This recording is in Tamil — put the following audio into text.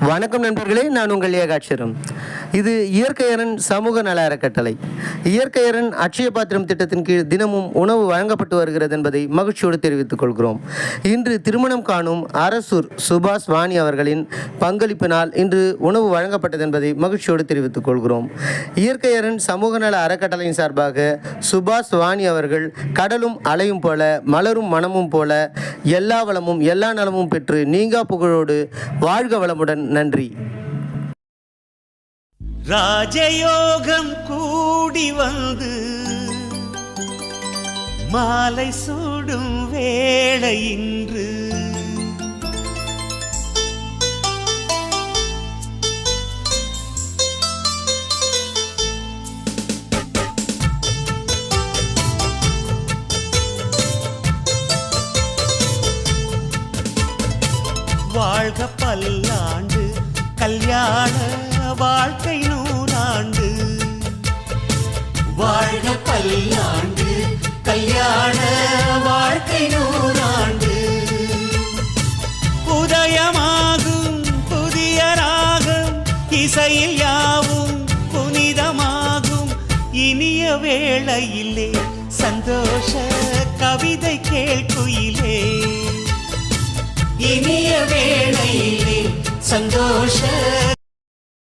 வணக்கம் நண்பர்களே, நான் உங்கள் ஏகாட்சரம். இது இயற்கையரன் சமூக நல அறக்கட்டளை. இயற்கையரன் அட்சய பாத்திரம் திட்டத்தின் கீழ் தினமும் உணவு வழங்கப்பட்டு வருகிறது என்பதை மகிழ்ச்சியோடு தெரிவித்துக் கொள்கிறோம். இன்று திருமணம் காணும் அரசூர் சுபாஷ் வாணி அவர்களின் பங்களிப்பினால் இன்று உணவு வழங்கப்பட்டது என்பதை மகிழ்ச்சியோடு தெரிவித்துக் கொள்கிறோம். இயற்கையரன் சமூக நல அறக்கட்டளையின் சார்பாக சுபாஷ் வாணி அவர்கள் கடலும் அலையும் போல மலரும் மனமும் போல எல்லா வளமும் எல்லா நலமும் பெற்று நீங்கா புகழோடு வாழ்க வளமுடன். நன்றி. ராஜயோகம் கூடி வந்து மாலை சூடும் வேளை இன்று வாழ்க பல்லாண்டு கல்யாண வாழ்க்கை நூறாண்டு. வாழ்க பல்லாண்டு கல்யாண வாழ்க்கை நூறாண்டு. உதயமாகும் புதிய ராகம் இசையில் யாவும் புனிதமாகும். இனிய வேளையிலே சந்தோஷ கவிதை கேள்குயிலே. இனிய வேளையிலே சந்தோஷ